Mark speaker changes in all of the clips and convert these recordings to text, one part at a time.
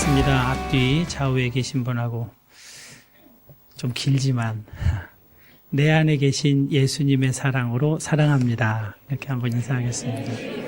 Speaker 1: 인사하겠습니다. 앞뒤 좌우에 계신 분하고 좀 길지만 내 안에 계신 예수님의 사랑으로 사랑합니다. 이렇게 한번 인사하겠습니다.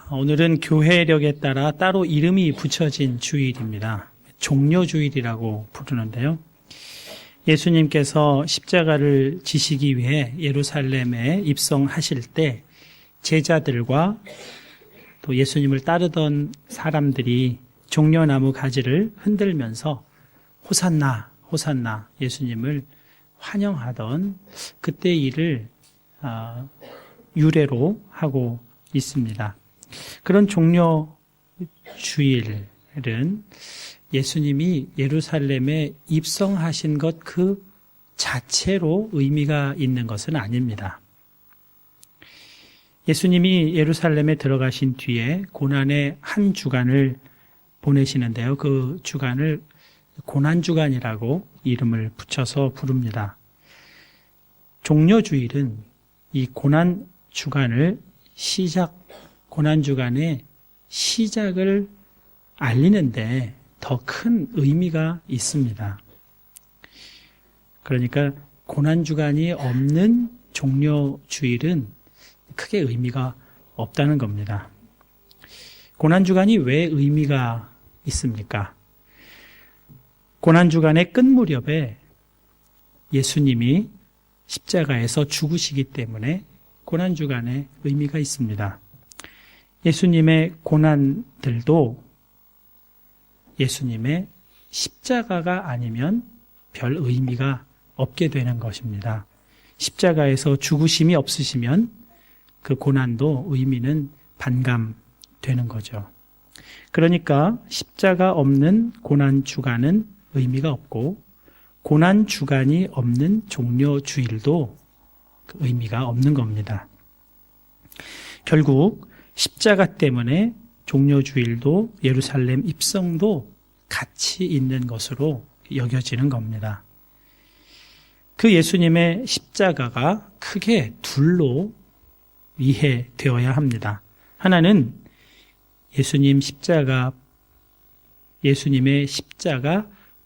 Speaker 1: 오늘은 교회력에 따라 따로 이름이 붙여진 주일입니다. 종려주일이라고 부르는데요. 예수님께서 십자가를 지시기 위해 예루살렘에 입성하실 때 제자들과 또 예수님을 따르던 사람들이 종려나무 가지를 흔들면서 호산나, 호산나 예수님을 환영하던 그때 일을 유래로 하고 있습니다. 그런 종려주일은 예수님이 예루살렘에 입성하신 것 그 자체로 의미가 있는 것은 아닙니다. 예수님이 예루살렘에 들어가신 뒤에 고난의 한 주간을 보내시는데요. 그 주간을 고난주간이라고 이름을 붙여서 부릅니다. 종려주일은 이 고난주간을 고난주간의 시작을 알리는데 더 큰 의미가 있습니다. 그러니까 고난주간이 없는 종려주일은 크게 의미가 없다는 겁니다. 고난주간이 왜 의미가 있습니까? 고난주간의 끝 무렵에 예수님이 십자가에서 죽으시기 때문에 고난주간에 의미가 있습니다. 예수님의 고난들도 예수님의 십자가가 아니면 별 의미가 없게 되는 것입니다. 십자가에서 죽으심이 없으시면 그 고난도 의미는 반감되는 거죠. 그러니까 십자가 없는 고난주간은 의미가 없고 고난주간이 없는 종려주일도 의미가 없는 겁니다. 결국 십자가 때문에 종려주일도 예루살렘 입성도 가치 있는 것으로 여겨지는 겁니다. 그 예수님의 십자가가 크게 둘로 이해되어야 합니다. 하나는 예수님의 십자가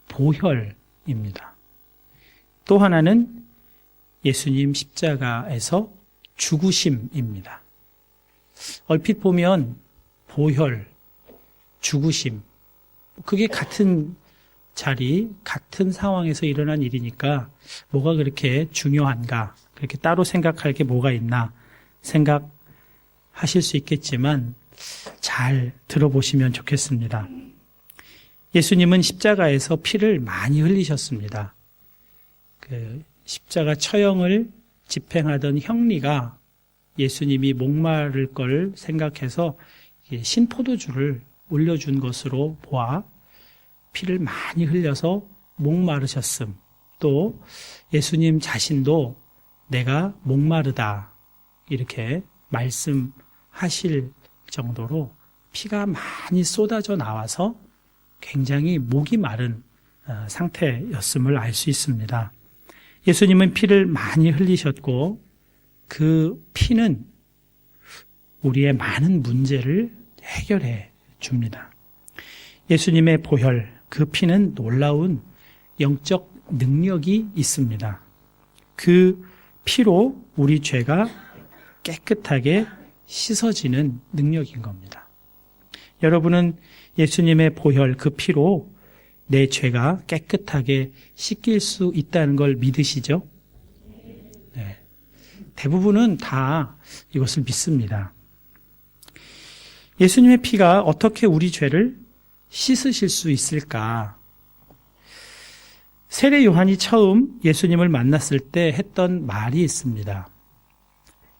Speaker 1: 보혈입니다. 또 하나는 예수님 십자가에서 죽으심입니다. 얼핏 보면 보혈, 죽으심, 그게 같은 자리, 같은 상황에서 일어난 일이니까 뭐가 그렇게 중요한가, 그렇게 따로 생각할 게 뭐가 있나 생각하실 수 있겠지만 잘 들어보시면 좋겠습니다. 예수님은 십자가에서 피를 많이 흘리셨습니다. 그 십자가 처형을 집행하던 형리가 예수님이 목마를 걸 생각해서 신포도주를 올려준 것으로 보아 피를 많이 흘려서 목마르셨음. 또 예수님 자신도 내가 목마르다 이렇게 말씀하실 정도로 피가 많이 쏟아져 나와서 굉장히 목이 마른 상태였음을 알 수 있습니다. 예수님은 피를 많이 흘리셨고 그 피는 우리의 많은 문제를 해결해 줍니다. 예수님의 보혈, 그 피는 놀라운 영적 능력이 있습니다. 그 피로 우리 죄가 깨끗하게 씻어지는 능력인 겁니다. 여러분은 예수님의 보혈, 그 피로 내 죄가 깨끗하게 씻길 수 있다는 걸 믿으시죠? 네. 대부분은 다 이것을 믿습니다. 예수님의 피가 어떻게 우리 죄를 씻으실 수 있을까? 세례 요한이 처음 예수님을 만났을 때 했던 말이 있습니다.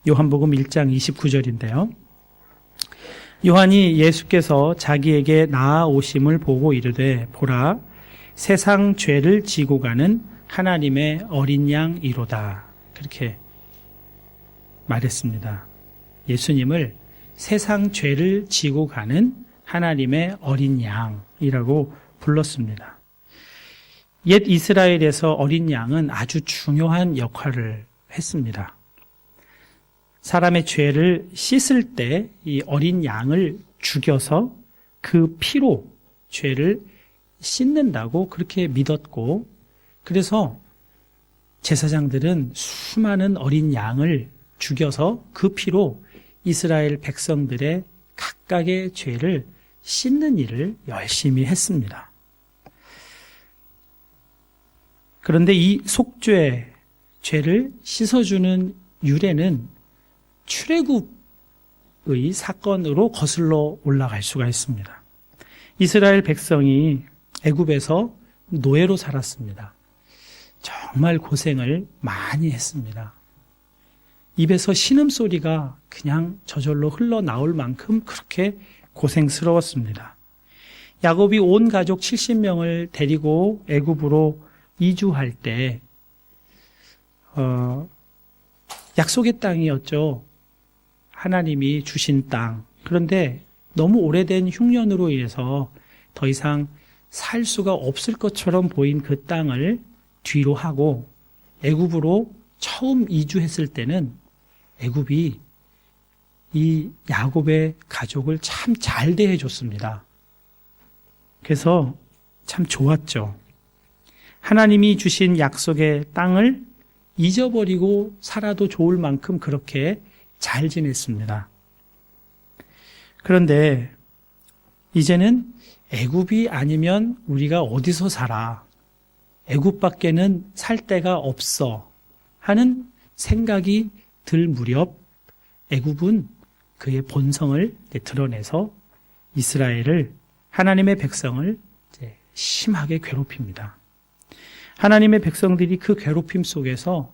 Speaker 1: 요한복음 1장 29절인데요. 요한이 예수께서 자기에게 나아오심을 보고 이르되 보라 세상 죄를 지고 가는 하나님의 어린 양이로다. 그렇게 말했습니다. 예수님을 세상 죄를 지고 가는 하나님의 어린 양이라고 불렀습니다. 옛 이스라엘에서 어린 양은 아주 중요한 역할을 했습니다. 사람의 죄를 씻을 때 이 어린 양을 죽여서 그 피로 죄를 씻는다고 그렇게 믿었고, 그래서 제사장들은 수많은 어린 양을 죽여서 그 피로 이스라엘 백성들의 각각의 죄를 씻는 일을 열심히 했습니다. 그런데 이 속죄, 죄를 씻어주는 유래는 출애굽의 사건으로 거슬러 올라갈 수가 있습니다. 이스라엘 백성이 애굽에서 노예로 살았습니다. 정말 고생을 많이 했습니다. 입에서 신음소리가 그냥 저절로 흘러나올 만큼 그렇게 고생스러웠습니다. 야곱이 온 가족 70명을 데리고 애굽으로 이주할 때 약속의 땅이었죠. 하나님이 주신 땅. 그런데 너무 오래된 흉년으로 인해서 더 이상 살 수가 없을 것처럼 보인 그 땅을 뒤로 하고 애굽으로 처음 이주했을 때는 애굽이 이 야곱의 가족을 참 잘 대해줬습니다. 그래서 참 좋았죠. 하나님이 주신 약속의 땅을 잊어버리고 살아도 좋을 만큼 그렇게 잘 지냈습니다. 그런데 이제는 애굽이 아니면 우리가 어디서 살아? 애굽밖에는 살 데가 없어 하는 생각이 들 무렵 애굽은 그의 본성을 드러내서 이스라엘을, 하나님의 백성을 심하게 괴롭힙니다. 하나님의 백성들이 그 괴롭힘 속에서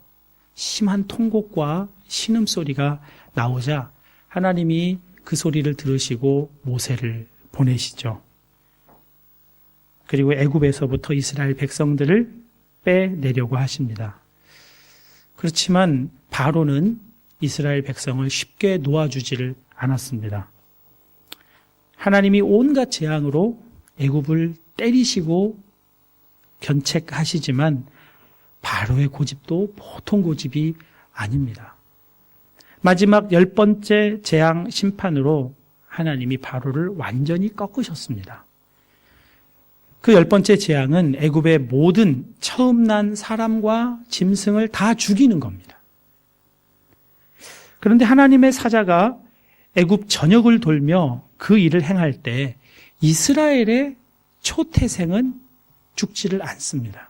Speaker 1: 심한 통곡과 신음소리가 나오자 하나님이 그 소리를 들으시고 모세를 보내시죠. 그리고 애굽에서부터 이스라엘 백성들을 빼내려고 하십니다. 그렇지만 바로는 이스라엘 백성을 쉽게 놓아주지를 않았습니다. 하나님이 온갖 재앙으로 애굽을 때리시고 견책하시지만 바로의 고집도 보통 고집이 아닙니다. 마지막 10번째 재앙 심판으로 하나님이 바로를 완전히 꺾으셨습니다. 그 10번째 재앙은 애굽의 모든 처음 난 사람과 짐승을 다 죽이는 겁니다. 그런데 하나님의 사자가 애굽 전역을 돌며 그 일을 행할 때 이스라엘의 초태생은 죽지를 않습니다.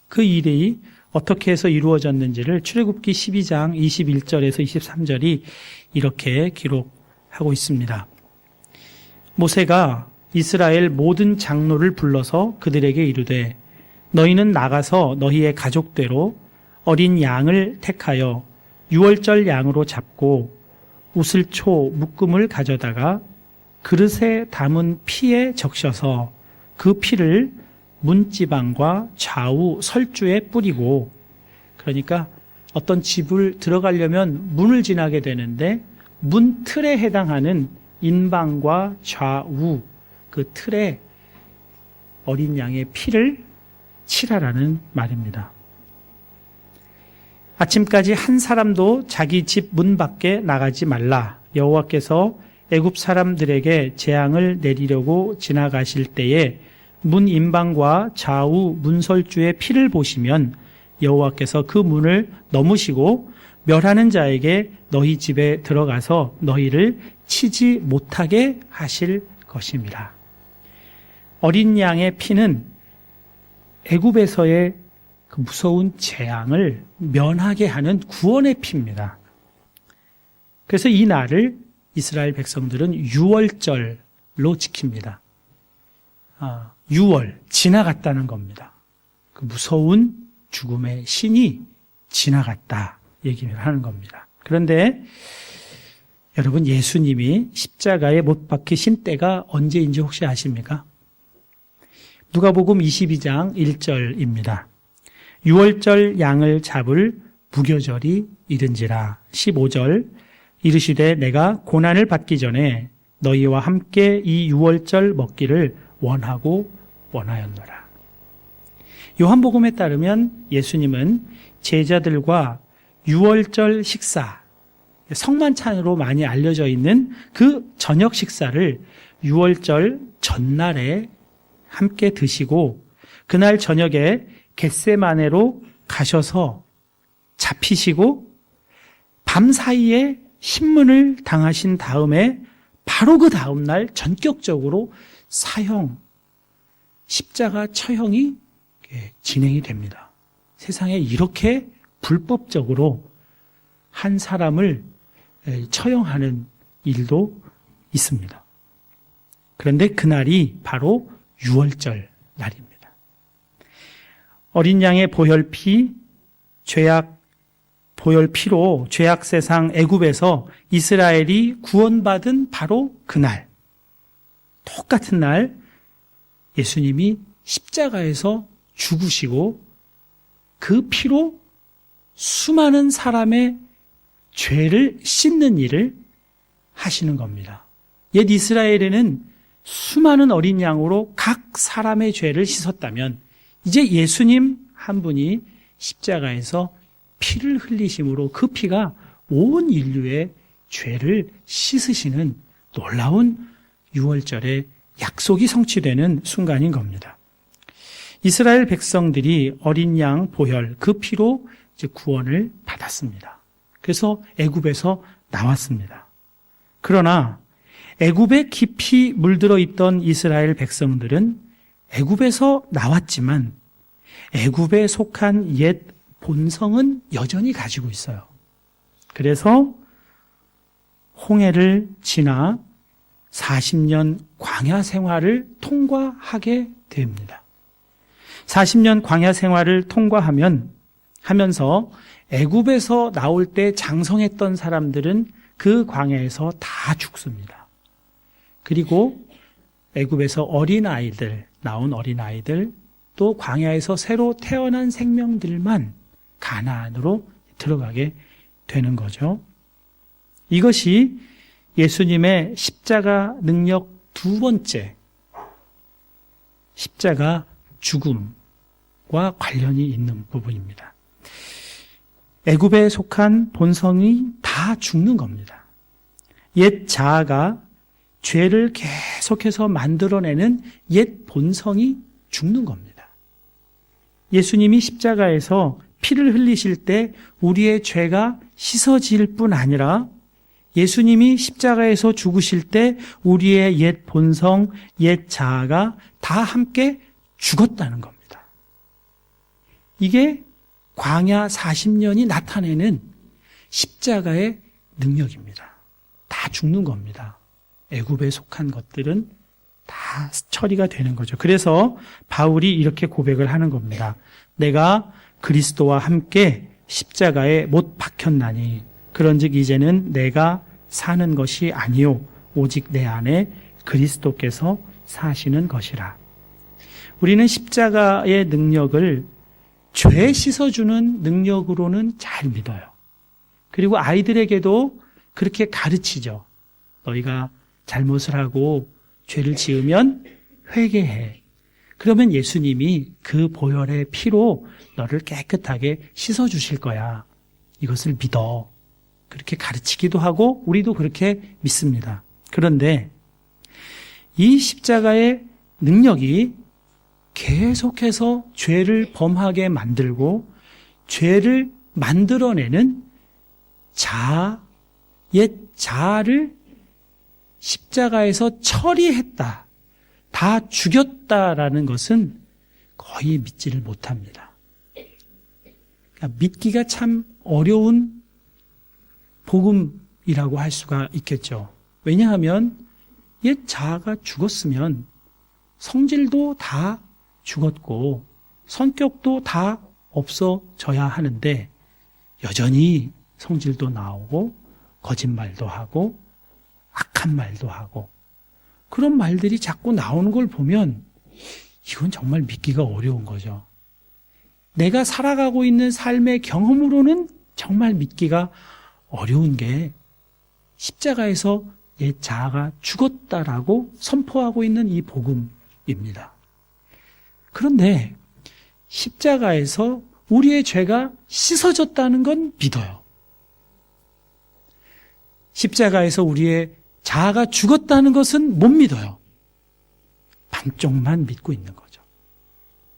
Speaker 1: 그 일이 어떻게 해서 이루어졌는지를 출애굽기 12장 21절에서 23절이 이렇게 기록하고 있습니다. 모세가 이스라엘 모든 장로를 불러서 그들에게 이르되 너희는 나가서 너희의 가족대로 어린 양을 택하여 유월절 양으로 잡고 우슬초 묶음을 가져다가 그릇에 담은 피에 적셔서 그 피를 문지방과 좌우 설주에 뿌리고, 그러니까 어떤 집을 들어가려면 문을 지나게 되는데 문 틀에 해당하는 인방과 좌우 그 틀에 어린 양의 피를 칠하라는 말입니다. 아침까지 한 사람도 자기 집 문 밖에 나가지 말라. 여호와께서 애굽 사람들에게 재앙을 내리려고 지나가실 때에 문 인방과 좌우 문설주의 피를 보시면 여호와께서 그 문을 넘으시고 멸하는 자에게 너희 집에 들어가서 너희를 치지 못하게 하실 것입니다. 어린 양의 피는 애굽에서의 그 무서운 재앙을 면하게 하는 구원의 피입니다. 그래서 이 날을 이스라엘 백성들은 유월절로 지킵니다. 유월, 지나갔다는 겁니다. 그 무서운 죽음의 신이 지나갔다 얘기를 하는 겁니다. 그런데 여러분, 예수님이 십자가에 못 박히신 때가 언제인지 혹시 아십니까? 누가복음 22장 1절입니다. 유월절 양을 잡을 무교절이 이른지라. 15절 이르시되 내가 고난을 받기 전에 너희와 함께 이 유월절 먹기를 원하고 원하였노라. 요한복음에 따르면 예수님은 제자들과 유월절 식사, 성만찬으로 많이 알려져 있는 그 저녁 식사를 유월절 전날에 함께 드시고 그날 저녁에 겟세마네로 가셔서 잡히시고 밤 사이에 신문을 당하신 다음에 바로 그 다음날 전격적으로 사형, 십자가 처형이 진행이 됩니다. 세상에 이렇게 불법적으로 한 사람을 처형하는 일도 있습니다. 그런데 그날이 바로 유월절 날입니다. 어린 양의 보혈피로 죄악 세상 애굽에서 이스라엘이 구원받은 바로 그날, 똑같은 날 예수님이 십자가에서 죽으시고 그 피로 수많은 사람의 죄를 씻는 일을 하시는 겁니다. 옛 이스라엘에는 수많은 어린 양으로 각 사람의 죄를 씻었다면 이제 예수님 한 분이 십자가에서 피를 흘리심으로 그 피가 온 인류의 죄를 씻으시는 놀라운 유월절의 약속이 성취되는 순간인 겁니다. 이스라엘 백성들이 어린 양 보혈 그 피로 이제 구원을 받았습니다. 그래서 애굽에서 나왔습니다. 그러나 애굽에 깊이 물들어 있던 이스라엘 백성들은 애굽에서 나왔지만 애굽에 속한 옛 본성은 여전히 가지고 있어요. 그래서 홍해를 지나 40년 광야 생활을 통과하게 됩니다. 40년 광야 생활을 하면서 애굽에서 나올 때 장성했던 사람들은 그 광야에서 다 죽습니다. 그리고 애굽에서 나온 어린아이들, 또 광야에서 새로 태어난 생명들만 가나안으로 들어가게 되는 거죠. 이것이 예수님의 십자가 능력 두 번째, 십자가 죽음과 관련이 있는 부분입니다. 애굽에 속한 본성이 다 죽는 겁니다. 옛 자아가 죄를 계속해서 만들어내는 옛 본성이 죽는 겁니다. 예수님이 십자가에서 피를 흘리실 때 우리의 죄가 씻어질 뿐 아니라 예수님이 십자가에서 죽으실 때 우리의 옛 본성, 옛 자아가 다 함께 죽었다는 겁니다. 이게 광야 40년이 나타내는 십자가의 능력입니다. 다 죽는 겁니다. 애굽에 속한 것들은 다 처리가 되는 거죠. 그래서 바울이 이렇게 고백을 하는 겁니다. 내가 그리스도와 함께 십자가에 못 박혔나니 그런즉 이제는 내가 사는 것이 아니요 오직 내 안에 그리스도께서 사시는 것이라. 우리는 십자가의 능력을 죄 씻어주는 능력으로는 잘 믿어요. 그리고 아이들에게도 그렇게 가르치죠. 너희가 잘못을 하고 죄를 지으면 회개해. 그러면 예수님이 그 보혈의 피로 너를 깨끗하게 씻어주실 거야. 이것을 믿어. 그렇게 가르치기도 하고 우리도 그렇게 믿습니다. 그런데 이 십자가의 능력이 계속해서 죄를 범하게 만들고 죄를 만들어내는 옛 자아를 십자가에서 처리했다, 다 죽였다라는 것은 거의 믿지를 못합니다. 그러니까 믿기가 참 어려운 복음이라고 할 수가 있겠죠. 왜냐하면 옛 자아가 죽었으면 성질도 다 죽었고 성격도 다 없어져야 하는데 여전히 성질도 나오고 거짓말도 하고 악한 말도 하고 그런 말들이 자꾸 나오는 걸 보면 이건 정말 믿기가 어려운 거죠. 내가 살아가고 있는 삶의 경험으로는 정말 믿기가 어려운 게 십자가에서 옛 자아가 죽었다라고 선포하고 있는 이 복음, 입니다. 그런데 십자가에서 우리의 죄가 씻어졌다는 건 믿어요. 십자가에서 우리의 자아가 죽었다는 것은 못 믿어요. 반쪽만 믿고 있는 거죠.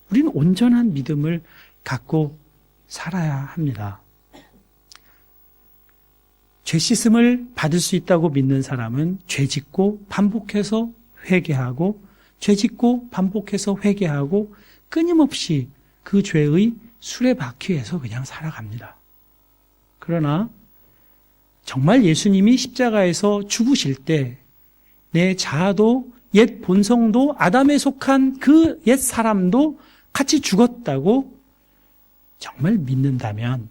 Speaker 1: 우리는 온전한 믿음을 갖고 살아야 합니다. 죄 씻음을 받을 수 있다고 믿는 사람은 죄 짓고 반복해서 회개하고, 죄 짓고 반복해서 회개하고, 끊임없이 그 죄의 수레바퀴에서 그냥 살아갑니다. 그러나 정말 예수님이 십자가에서 죽으실 때 내 자아도, 옛 본성도, 아담에 속한 그 옛 사람도 같이 죽었다고 정말 믿으면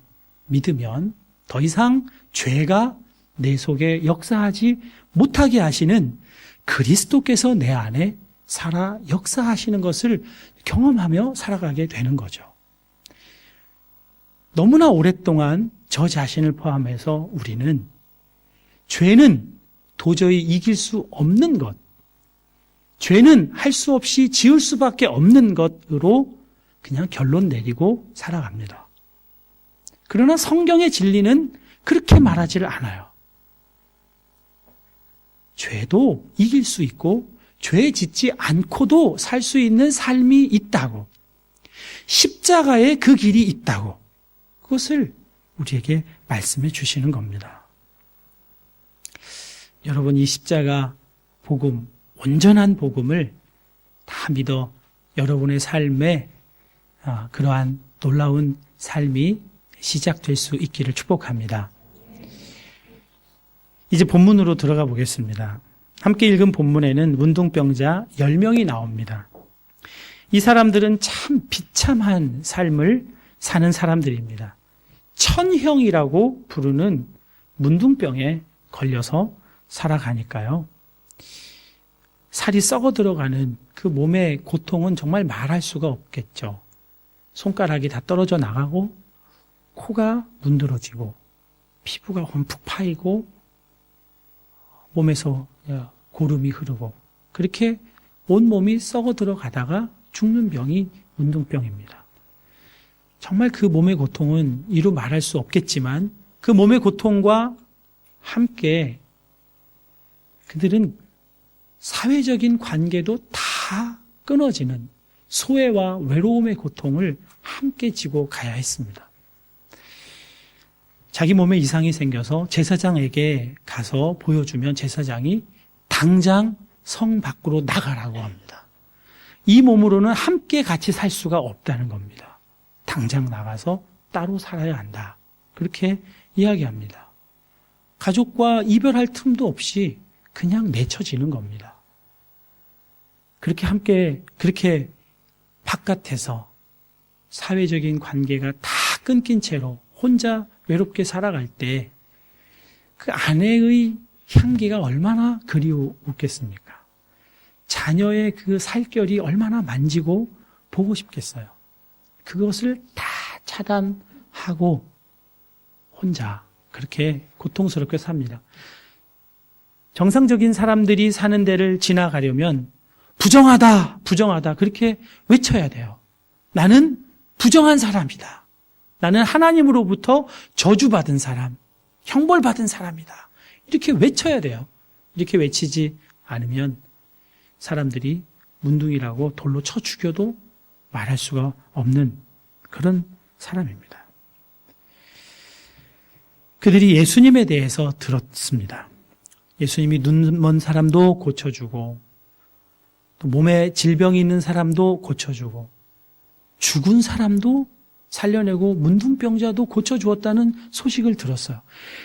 Speaker 1: 더 이상 죄가 내 속에 역사하지 못하게 하시는 그리스도께서 내 안에 살아 역사하시는 것을 경험하며 살아가게 되는 거죠. 너무나 오랫동안 저 자신을 포함해서 우리는 죄는 도저히 이길 수 없는 것, 죄는 할 수 없이 지을 수밖에 없는 것으로 그냥 결론 내리고 살아갑니다. 그러나 성경의 진리는 그렇게 말하지를 않아요. 죄도 이길 수 있고 죄 짓지 않고도 살 수 있는 삶이 있다고, 십자가에 그 길이 있다고, 그것을 우리에게 말씀해 주시는 겁니다. 여러분, 이 십자가 복음, 온전한 복음을 다 믿어 여러분의 삶에 그러한 놀라운 삶이 시작될 수 있기를 축복합니다. 이제 본문으로 들어가 보겠습니다. 함께 읽은 본문에는 문둥병자 10명이 나옵니다. 이 사람들은 참 비참한 삶을 사는 사람들입니다. 천형이라고 부르는 문둥병에 걸려서 살아가니까요. 살이 썩어 들어가는 그 몸의 고통은 정말 말할 수가 없겠죠. 손가락이 다 떨어져 나가고, 코가 문드러지고, 피부가 험푹 파이고, 몸에서 고름이 흐르고, 그렇게 온몸이 썩어 들어가다가 죽는 병이 문둥병입니다. 정말 그 몸의 고통은 이루 말할 수 없겠지만, 그 몸의 고통과 함께 그들은 사회적인 관계도 다 끊어지는 소외와 외로움의 고통을 함께 지고 가야 했습니다. 자기 몸에 이상이 생겨서 제사장에게 가서 보여주면 제사장이 당장 성 밖으로 나가라고 합니다. 이 몸으로는 함께 같이 살 수가 없다는 겁니다. 당장 나가서 따로 살아야 한다. 그렇게 이야기합니다. 가족과 이별할 틈도 없이 그냥 내쳐지는 겁니다. 그렇게 바깥에서 사회적인 관계가 다 끊긴 채로 혼자 외롭게 살아갈 때 그 아내의 향기가 얼마나 그리웠겠습니까? 자녀의 그 살결이 얼마나 만지고 보고 싶겠어요. 그것을 다 차단하고 혼자 그렇게 고통스럽게 삽니다. 정상적인 사람들이 사는 데를 지나가려면 부정하다, 부정하다 그렇게 외쳐야 돼요. 나는 부정한 사람이다. 나는 하나님으로부터 저주받은 사람, 형벌받은 사람이다. 이렇게 외쳐야 돼요. 이렇게 외치지 않으면 사람들이 문둥이라고 돌로 쳐 죽여도 말할 수가 없는 그런 사람입니다. 그들이 예수님에 대해서 들었습니다. 예수님이 눈 먼 사람도 고쳐주고, 또 몸에 질병이 있는 사람도 고쳐주고, 죽은 사람도 살려내고 문둥병자도 고쳐주었다는 소식을 들었어요.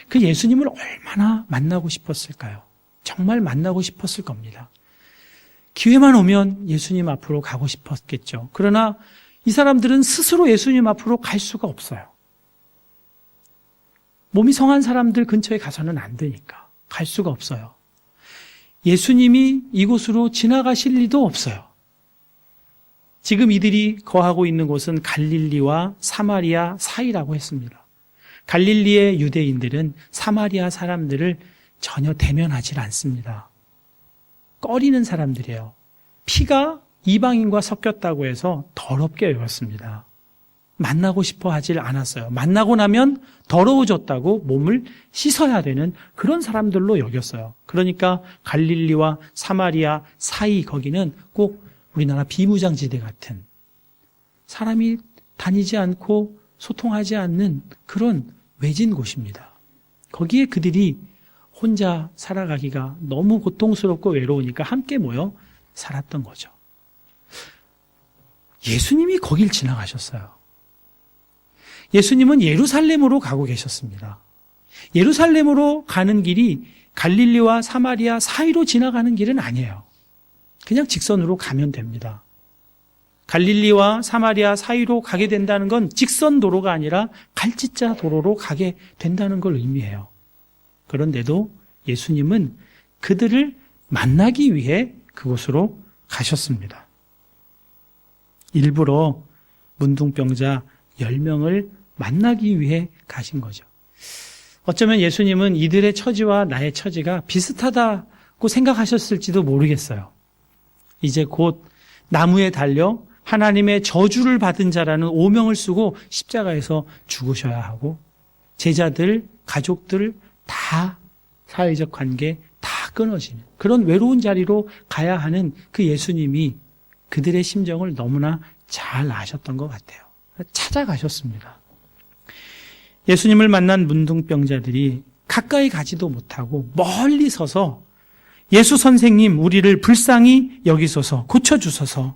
Speaker 1: 그 예수님을 얼마나 만나고 싶었을까요? 정말 만나고 싶었을 겁니다. 기회만 오면 예수님 앞으로 가고 싶었겠죠. 그러나 이 사람들은 스스로 예수님 앞으로 갈 수가 없어요. 몸이 성한 사람들 근처에 가서는 안 되니까 갈 수가 없어요. 예수님이 이곳으로 지나가실 리도 없어요. 지금 이들이 거하고 있는 곳은 갈릴리와 사마리아 사이라고 했습니다. 갈릴리의 유대인들은 사마리아 사람들을 전혀 대면하지 않습니다. 꺼리는 사람들이에요. 피가 이방인과 섞였다고 해서 더럽게 여겼습니다. 만나고 싶어 하질 않았어요. 만나고 나면 더러워졌다고 몸을 씻어야 되는 그런 사람들로 여겼어요. 그러니까 갈릴리와 사마리아 사이 거기는 꼭 우리나라 비무장지대 같은 사람이 다니지 않고 소통하지 않는 그런 외진 곳입니다. 거기에 그들이 혼자 살아가기가 너무 고통스럽고 외로우니까 함께 모여 살았던 거죠. 예수님이 거길 지나가셨어요. 예수님은 예루살렘으로 가고 계셨습니다. 예루살렘으로 가는 길이 갈릴리와 사마리아 사이로 지나가는 길은 아니에요. 그냥 직선으로 가면 됩니다. 갈릴리와 사마리아 사이로 가게 된다는 건 직선 도로가 아니라 갈지자 도로로 가게 된다는 걸 의미해요. 그런데도 예수님은 그들을 만나기 위해 그곳으로 가셨습니다. 일부러 문둥병자 10명을 만나기 위해 가신 거죠. 어쩌면 예수님은 이들의 처지와 나의 처지가 비슷하다고 생각하셨을지도 모르겠어요. 이제 곧 나무에 달려 하나님의 저주를 받은 자라는 오명을 쓰고 십자가에서 죽으셔야 하고 제자들, 가족들 다 사회적 관계 다 끊어지는 그런 외로운 자리로 가야 하는 그 예수님이 그들의 심정을 너무나 잘 아셨던 것 같아요. 찾아가셨습니다. 예수님을 만난 문둥병자들이 가까이 가지도 못하고 멀리 서서 예수 선생님 우리를 불쌍히 여기소서 고쳐주소서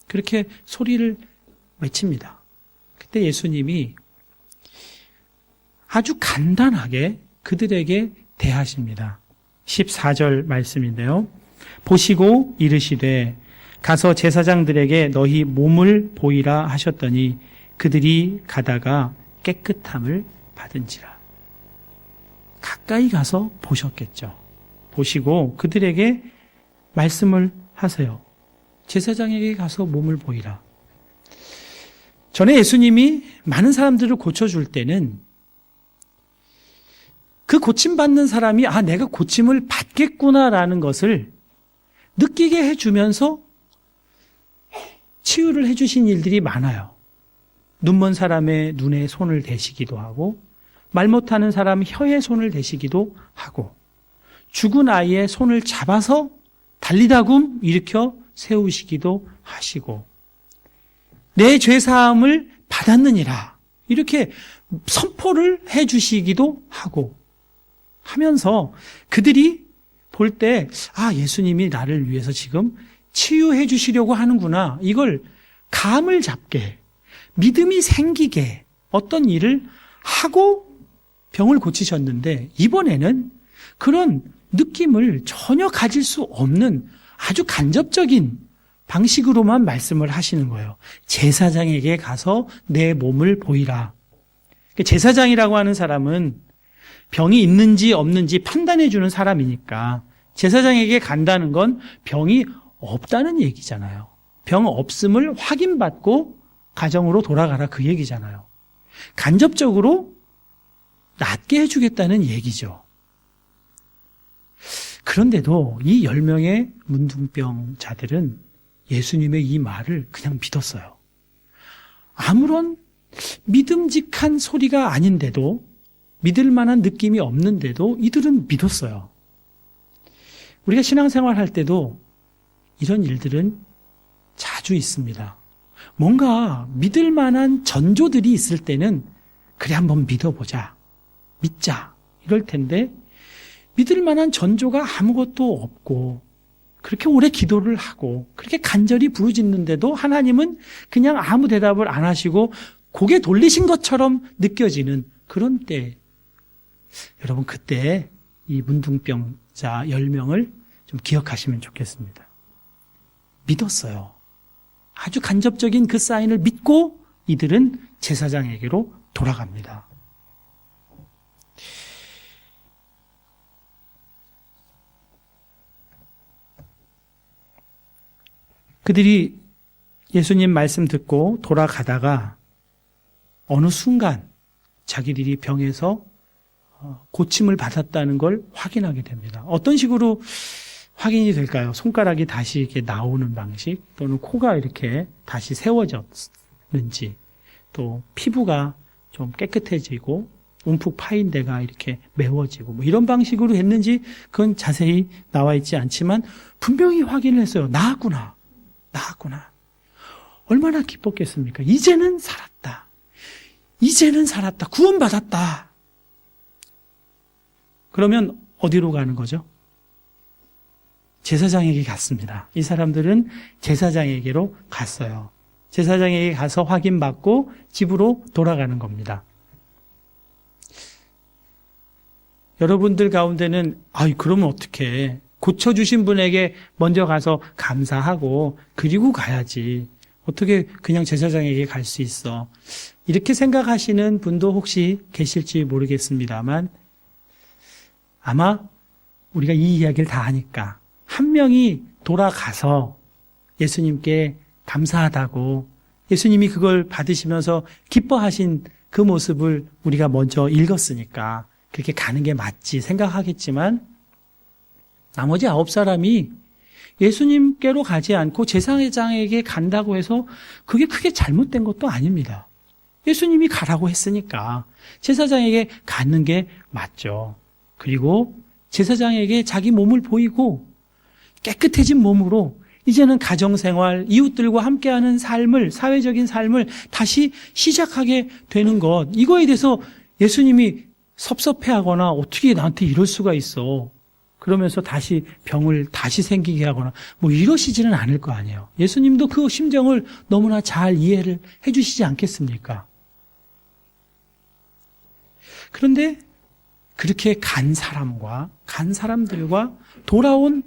Speaker 1: 그렇게 소리를 외칩니다. 그때 예수님이 아주 간단하게 그들에게 대하십니다. 14절 말씀인데요. 보시고 이르시되 가서 제사장들에게 너희 몸을 보이라 하셨더니 그들이 가다가 깨끗함을 받은지라. 가까이 가서 보셨겠죠. 보시고 그들에게 말씀을 하세요. 제사장에게 가서 몸을 보이라. 전에 예수님이 많은 사람들을 고쳐줄 때는 그 고침받는 사람이 내가 고침을 받겠구나라는 것을 느끼게 해주면서 치유를 해주신 일들이 많아요. 눈먼 사람의 눈에 손을 대시기도 하고 말 못하는 사람 혀에 손을 대시기도 하고 죽은 아이의 손을 잡아서 달리다굼 일으켜 세우시기도 하시고 내 죄사함을 받았느니라 이렇게 선포를 해주시기도 하고 하면서 그들이 볼 때 예수님이 나를 위해서 지금 치유해 주시려고 하는구나 이걸 감을 잡게 믿음이 생기게 어떤 일을 하고 병을 고치셨는데 이번에는 그런 느낌을 전혀 가질 수 없는 아주 간접적인 방식으로만 말씀을 하시는 거예요. 제사장에게 가서 내 몸을 보이라. 제사장이라고 하는 사람은 병이 있는지 없는지 판단해 주는 사람이니까 제사장에게 간다는 건 병이 없다는 얘기잖아요. 병 없음을 확인받고 가정으로 돌아가라 그 얘기잖아요. 간접적으로 낫게 해주겠다는 얘기죠. 그런데도 이 10명의 문둥병자들은 예수님의 이 말을 그냥 믿었어요. 아무런 믿음직한 소리가 아닌데도 믿을 만한 느낌이 없는데도 이들은 믿었어요. 우리가 신앙생활 할 때도 이런 일들은 자주 있습니다. 뭔가 믿을 만한 전조들이 있을 때는 그래 한번 믿어보자. 믿자. 이럴 텐데 믿을 만한 전조가 아무것도 없고 그렇게 오래 기도를 하고 그렇게 간절히 부르짖는데도 하나님은 그냥 아무 대답을 안 하시고 고개 돌리신 것처럼 느껴지는 그런 때 여러분 그때 이 문둥병자 10명을 좀 기억하시면 좋겠습니다. 믿었어요. 아주 간접적인 그 사인을 믿고 이들은 제사장에게로 돌아갑니다. 그들이 예수님 말씀 듣고 돌아가다가 어느 순간 자기들이 병에서 고침을 받았다는 걸 확인하게 됩니다. 어떤 식으로 확인이 될까요? 손가락이 다시 이렇게 나오는 방식, 또는 코가 이렇게 다시 세워졌는지, 또 피부가 좀 깨끗해지고 움푹 파인 데가 이렇게 메워지고 뭐 이런 방식으로 했는지 그건 자세히 나와 있지 않지만 분명히 확인을 했어요. 나았구나. 얼마나 기뻤겠습니까? 이제는 살았다. 구원받았다. 그러면 어디로 가는 거죠? 제사장에게 갔습니다. 이 사람들은 제사장에게로 갔어요. 제사장에게 가서 확인받고 집으로 돌아가는 겁니다. 여러분들 가운데는 그러면 어떡해. 고쳐주신 분에게 먼저 가서 감사하고 그리고 가야지. 어떻게 그냥 제사장에게 갈 수 있어. 이렇게 생각하시는 분도 혹시 계실지 모르겠습니다만 아마 우리가 이 이야기를 다 하니까 한 명이 돌아가서 예수님께 감사하다고 예수님이 그걸 받으시면서 기뻐하신 그 모습을 우리가 먼저 읽었으니까 그렇게 가는 게 맞지 생각하겠지만 나머지 9사람이 예수님께로 가지 않고 제사장에게 간다고 해서 그게 크게 잘못된 것도 아닙니다. 예수님이 가라고 했으니까 제사장에게 가는 게 맞죠. 그리고 제사장에게 자기 몸을 보이고 깨끗해진 몸으로 이제는 가정생활, 이웃들과 함께하는 삶을, 사회적인 삶을 다시 시작하게 되는 것, 이거에 대해서 예수님이 섭섭해하거나 어떻게 나한테 이럴 수가 있어. 그러면서 다시 병을 다시 생기게 하거나 뭐 이러시지는 않을 거 아니에요. 예수님도 그 심정을 너무나 잘 이해를 해 주시지 않겠습니까? 그런데 그렇게 간 사람들과 돌아온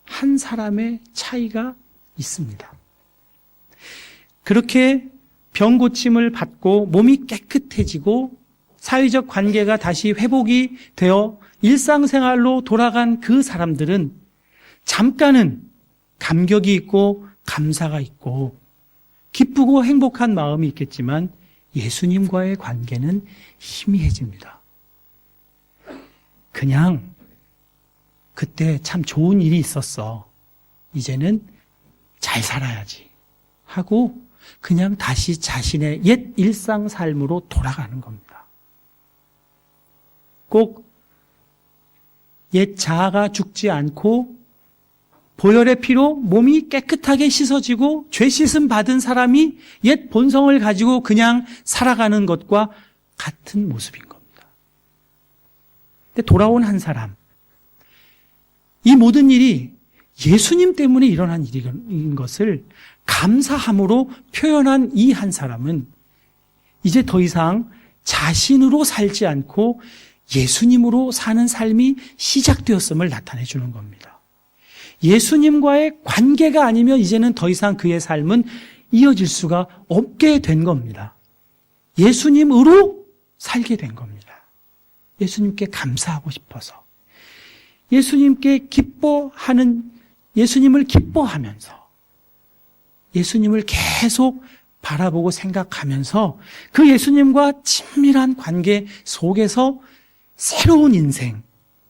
Speaker 1: 한 사람의 차이가 있습니다. 그렇게 병 고침을 받고 몸이 깨끗해지고 사회적 관계가 다시 회복이 되어 일상생활로 돌아간 그 사람들은 잠깐은 감격이 있고 감사가 있고 기쁘고 행복한 마음이 있겠지만 예수님과의 관계는 희미해집니다. 그냥 그때 참 좋은 일이 있었어. 이제는 잘 살아야지 하고 그냥 다시 자신의 옛 일상 삶으로 돌아가는 겁니다. 꼭 옛 자아가 죽지 않고 보혈의 피로 몸이 깨끗하게 씻어지고 죄 씻음 받은 사람이 옛 본성을 가지고 그냥 살아가는 것과 같은 모습인 겁니다. 근데 돌아온 한 사람, 이 모든 일이 예수님 때문에 일어난 일인 것을 감사함으로 표현한 이 한 사람은 이제 더 이상 자신으로 살지 않고 예수님으로 사는 삶이 시작되었음을 나타내 주는 겁니다. 예수님과의 관계가 아니면 이제는 더 이상 그의 삶은 이어질 수가 없게 된 겁니다. 예수님으로 살게 된 겁니다. 예수님께 감사하고 싶어서, 예수님께 예수님을 기뻐하면서, 예수님을 계속 바라보고 생각하면서 그 예수님과 친밀한 관계 속에서 새로운 인생,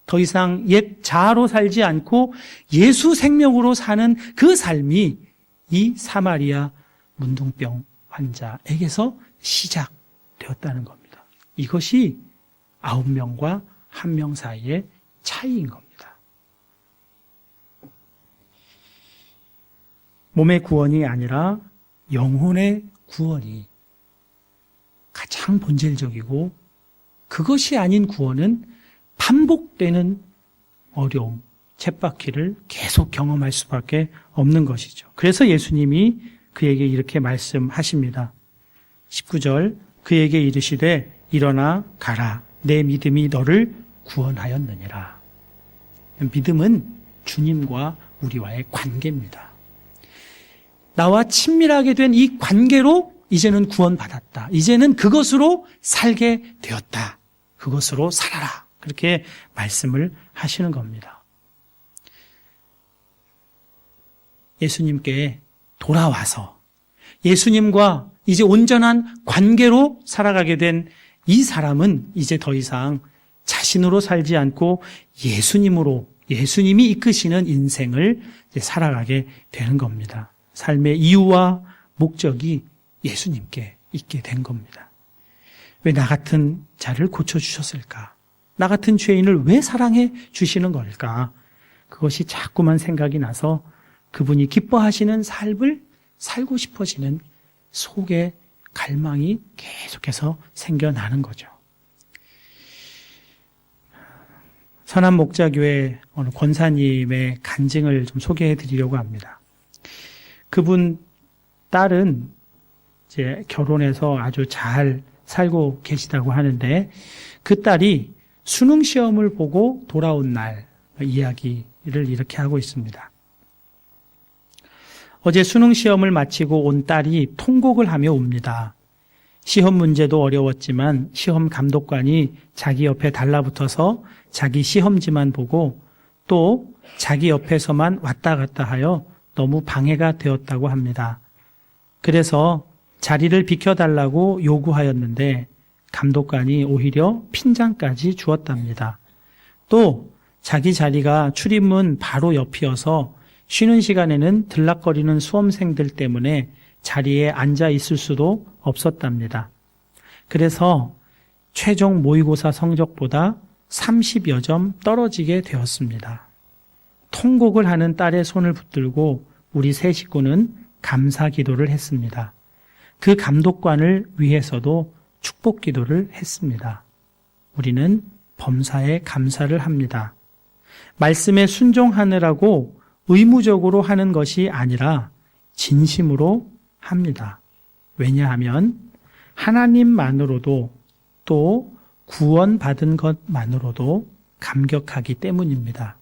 Speaker 1: 더 이상 옛 자아로 살지 않고 예수 생명으로 사는 그 삶이 이 사마리아 문둥병 환자에게서 시작되었다는 겁니다. 이것이 9명과 1명 사이의 차이인 겁니다. 몸의 구원이 아니라 영혼의 구원이 가장 본질적이고 그것이 아닌 구원은 반복되는 어려움, 쳇바퀴를 계속 경험할 수밖에 없는 것이죠. 그래서 예수님이 그에게 이렇게 말씀하십니다. 19절, 그에게 이르시되 일어나 가라. 내 믿음이 너를 구원하였느니라. 믿음은 주님과 우리와의 관계입니다. 나와 친밀하게 된 이 관계로 이제는 구원받았다. 이제는 그것으로 살게 되었다. 그것으로 살아라. 그렇게 말씀을 하시는 겁니다. 예수님께 돌아와서 예수님과 이제 온전한 관계로 살아가게 된 이 사람은 이제 더 이상 자신으로 살지 않고 예수님으로 예수님이 이끄시는 인생을 살아가게 되는 겁니다. 삶의 이유와 목적이 예수님께 있게 된 겁니다. 왜 나 같은 자를 고쳐주셨을까? 나 같은 죄인을 왜 사랑해 주시는 걸까? 그것이 자꾸만 생각이 나서 그분이 기뻐하시는 삶을 살고 싶어지는 속에 갈망이 계속해서 생겨나는 거죠. 선한목자교회 어느 권사님의 간증을 좀 소개해 드리려고 합니다. 그분 딸은 이제 결혼해서 아주 잘 살고 계시다고 하는데 그 딸이 수능 시험을 보고 돌아온 날 이야기를 이렇게 하고 있습니다. 어제 수능 시험을 마치고 온 딸이 통곡을 하며 옵니다. 시험 문제도 어려웠지만 시험 감독관이 자기 옆에 달라붙어서 자기 시험지만 보고 또 자기 옆에서만 왔다 갔다 하여 너무 방해가 되었다고 합니다. 그래서 자리를 비켜달라고 요구하였는데 감독관이 오히려 핀잔까지 주었답니다. 또 자기 자리가 출입문 바로 옆이어서 쉬는 시간에는 들락거리는 수험생들 때문에 자리에 앉아 있을 수도 없었답니다. 그래서 최종 모의고사 성적보다 30여 점 떨어지게 되었습니다. 통곡을 하는 딸의 손을 붙들고 우리 세 식구는 감사 기도를 했습니다. 그 감독관을 위해서도 축복 기도를 했습니다. 우리는 범사에 감사를 합니다. 말씀에 순종하느라고 의무적으로 하는 것이 아니라 진심으로 합니다. 왜냐하면 하나님만으로도 또 구원받은 것만으로도 감격하기 때문입니다.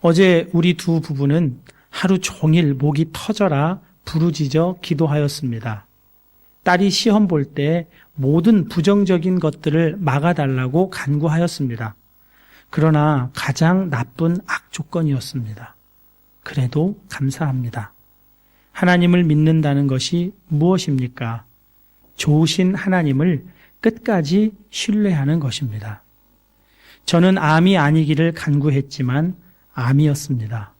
Speaker 1: 어제 우리 두 부부는 하루 종일 목이 터져라 부르짖어 기도하였습니다. 딸이 시험 볼 때 모든 부정적인 것들을 막아달라고 간구하였습니다. 그러나 가장 나쁜 악조건이었습니다. 그래도 감사합니다. 하나님을 믿는다는 것이 무엇입니까? 좋으신 하나님을 끝까지 신뢰하는 것입니다. 저는 암이 아니기를 간구했지만 암이었습니다.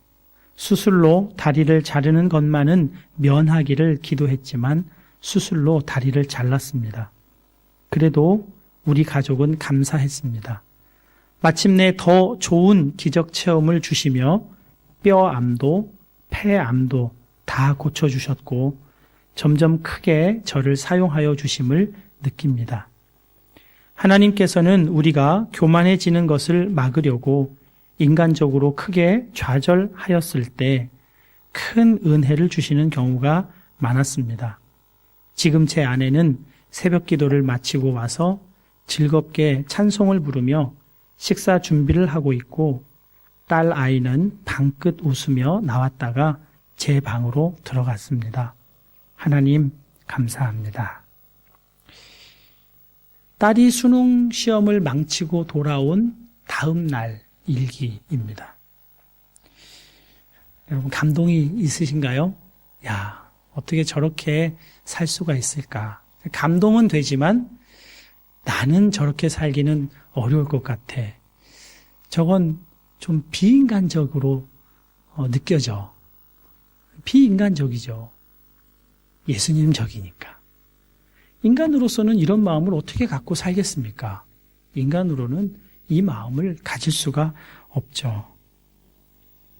Speaker 1: 수술로 다리를 자르는 것만은 면하기를 기도했지만 수술로 다리를 잘랐습니다. 그래도 우리 가족은 감사했습니다. 마침내 더 좋은 기적 체험을 주시며 뼈암도 폐암도 다 고쳐주셨고 점점 크게 저를 사용하여 주심을 느낍니다. 하나님께서는 우리가 교만해지는 것을 막으려고 인간적으로 크게 좌절하였을 때 큰 은혜를 주시는 경우가 많았습니다. 지금 제 아내는 새벽 기도를 마치고 와서 즐겁게 찬송을 부르며 식사 준비를 하고 있고 딸 아이는 방긋 웃으며 나왔다가 제 방으로 들어갔습니다. 하나님 감사합니다. 딸이 수능 시험을 망치고 돌아온 다음 날 일기입니다. 여러분 감동이 있으신가요? 야, 어떻게 저렇게 살 수가 있을까? 감동은 되지만 나는 저렇게 살기는 어려울 것 같아. 저건 좀 비인간적으로 느껴져. 비인간적이죠. 예수님적이니까. 인간으로서는 이런 마음을 어떻게 갖고 살겠습니까? 인간으로는 이 마음을 가질 수가 없죠.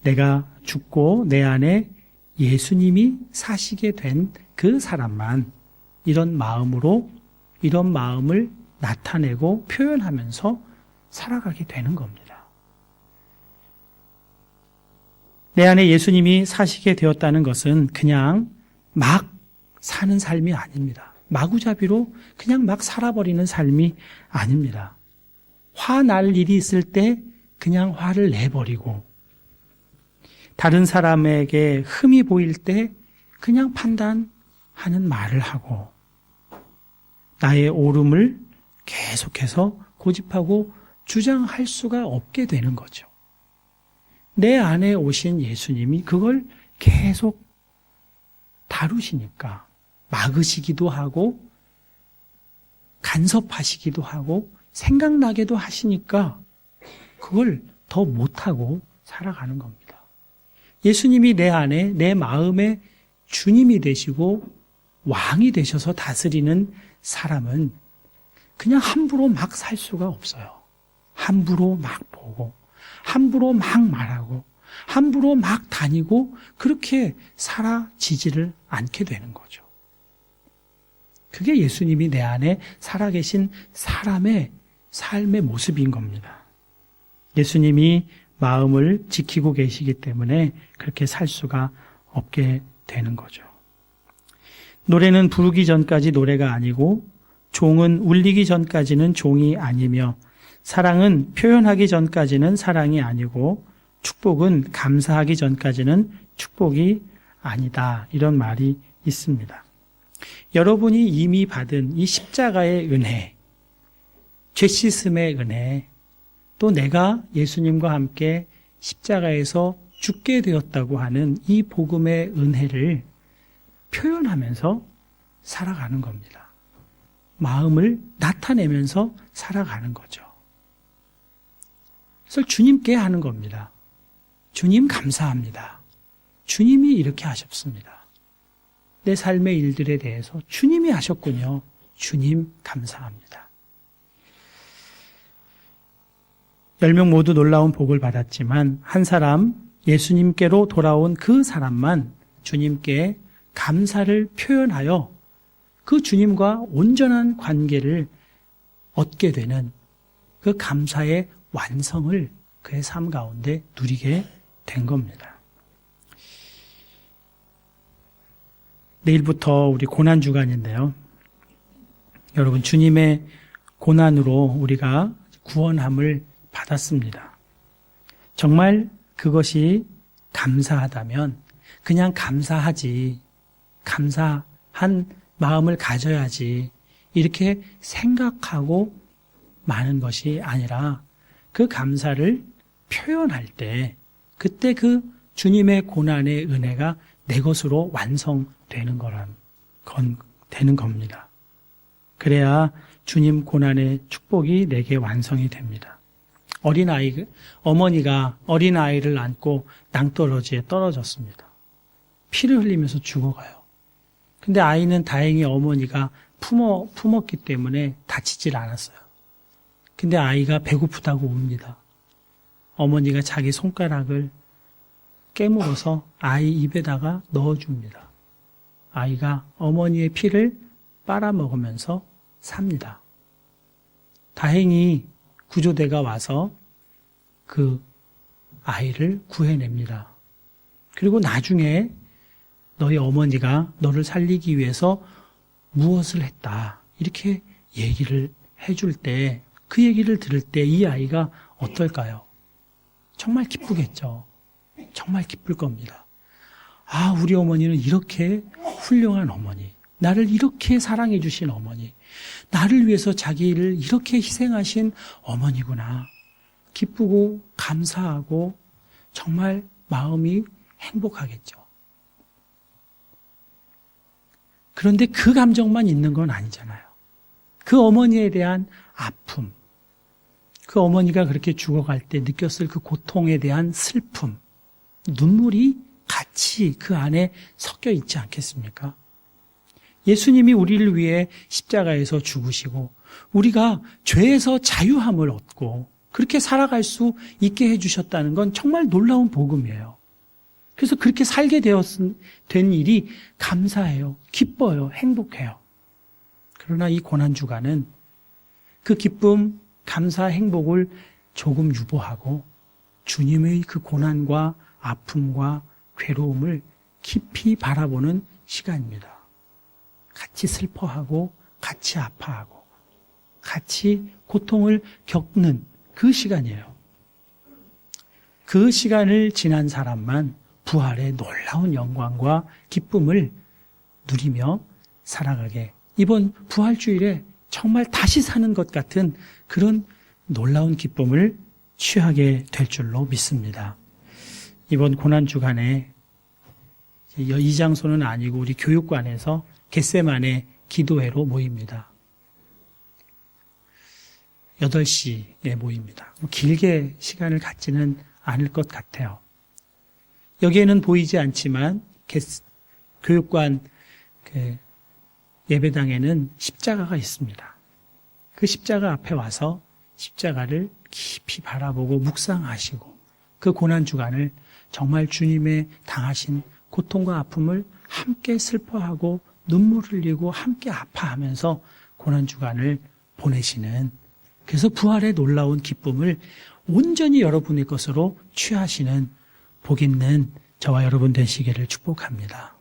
Speaker 1: 내가 죽고 내 안에 예수님이 사시게 된 그 사람만 이런 마음으로 이런 마음을 나타내고 표현하면서 살아가게 되는 겁니다. 내 안에 예수님이 사시게 되었다는 것은 그냥 막 사는 삶이 아닙니다. 마구잡이로 그냥 막 살아버리는 삶이 아닙니다. 화날 일이 있을 때 그냥 화를 내버리고 다른 사람에게 흠이 보일 때 그냥 판단하는 말을 하고 나의 옳음을 계속해서 고집하고 주장할 수가 없게 되는 거죠. 내 안에 오신 예수님이 그걸 계속 다루시니까 막으시기도 하고 간섭하시기도 하고 생각나게도 하시니까 그걸 더 못하고 살아가는 겁니다. 예수님이 내 안에, 내 마음에 주님이 되시고 왕이 되셔서 다스리는 사람은 그냥 함부로 막 살 수가 없어요. 함부로 막 보고, 함부로 막 말하고, 함부로 막 다니고 그렇게 살아지지를 않게 되는 거죠. 그게 예수님이 내 안에 살아계신 사람의 삶의 모습인 겁니다. 예수님이 마음을 지키고 계시기 때문에 그렇게 살 수가 없게 되는 거죠. 노래는 부르기 전까지 노래가 아니고 종은 울리기 전까지는 종이 아니며 사랑은 표현하기 전까지는 사랑이 아니고 축복은 감사하기 전까지는 축복이 아니다. 이런 말이 있습니다. 여러분이 이미 받은 이 십자가의 은혜, 죄 씻음의 은혜, 또 내가 예수님과 함께 십자가에서 죽게 되었다고 하는 이 복음의 은혜를 표현하면서 살아가는 겁니다. 마음을 나타내면서 살아가는 거죠. 그래서 주님께 하는 겁니다. 주님 감사합니다. 주님이 이렇게 하셨습니다. 내 삶의 일들에 대해서 주님이 하셨군요. 주님 감사합니다. 10명 모두 놀라운 복을 받았지만 한 사람 예수님께로 돌아온 그 사람만 주님께 감사를 표현하여 그 주님과 온전한 관계를 얻게 되는 그 감사의 완성을 그의 삶 가운데 누리게 된 겁니다. 내일부터 우리 고난주간인데요. 여러분, 주님의 고난으로 우리가 구원함을 받았습니다. 정말 그것이 감사하다면 그냥 감사하지, 감사한 마음을 가져야지 이렇게 생각하고 마는 것이 아니라 그 감사를 표현할 때 그때 그 주님의 고난의 은혜가 내 것으로 완성되는 되는 겁니다. 그래야 주님 고난의 축복이 내게 완성이 됩니다. 어머니가 어린아이를 안고 낭떠러지에 떨어졌습니다. 피를 흘리면서 죽어가요. 근데 아이는 다행히 어머니가 품었기 때문에 다치질 않았어요. 근데 아이가 배고프다고 웁니다. 어머니가 자기 손가락을 깨물어서 아이 입에다가 넣어줍니다. 아이가 어머니의 피를 빨아먹으면서 삽니다. 다행히 구조대가 와서 그 아이를 구해냅니다. 그리고 나중에 너희 어머니가 너를 살리기 위해서 무엇을 했다. 이렇게 얘기를 해줄 때, 그 얘기를 들을 때 이 아이가 어떨까요? 정말 기쁘겠죠. 정말 기쁠 겁니다. 아, 우리 어머니는 이렇게 훌륭한 어머니, 나를 이렇게 사랑해 주신 어머니, 나를 위해서 자기를 이렇게 희생하신 어머니구나. 기쁘고 감사하고 정말 마음이 행복하겠죠. 그런데 그 감정만 있는 건 아니잖아요. 그 어머니에 대한 아픔, 그 어머니가 그렇게 죽어갈 때 느꼈을 그 고통에 대한 슬픔, 눈물이 같이 그 안에 섞여 있지 않겠습니까? 예수님이 우리를 위해 십자가에서 죽으시고 우리가 죄에서 자유함을 얻고 그렇게 살아갈 수 있게 해주셨다는 건 정말 놀라운 복음이에요. 그래서 그렇게 살게 된 일이 감사해요. 기뻐요. 행복해요. 그러나 이 고난주간은 그 기쁨, 감사, 행복을 조금 유보하고 주님의 그 고난과 아픔과 괴로움을 깊이 바라보는 시간입니다. 같이 슬퍼하고 같이 아파하고 같이 고통을 겪는 그 시간이에요. 그 시간을 지난 사람만 부활의 놀라운 영광과 기쁨을 누리며 살아가게, 이번 부활주일에 정말 다시 사는 것 같은 그런 놀라운 기쁨을 취하게 될 줄로 믿습니다. 이번 고난주간에 이 장소는 아니고 우리 교육관에서 겟세마네 기도회로 모입니다. 8시에 모입니다. 길게 시간을 갖지는 않을 것 같아요. 여기에는 보이지 않지만 교육관 예배당에는 십자가가 있습니다. 그 십자가 앞에 와서 십자가를 깊이 바라보고 묵상하시고 그 고난주간을 정말 주님의 당하신 고통과 아픔을 함께 슬퍼하고 눈물 흘리고 함께 아파하면서 고난주간을 보내시는, 그래서 부활의 놀라운 기쁨을 온전히 여러분의 것으로 취하시는 복 있는 저와 여러분 되시기를 축복합니다.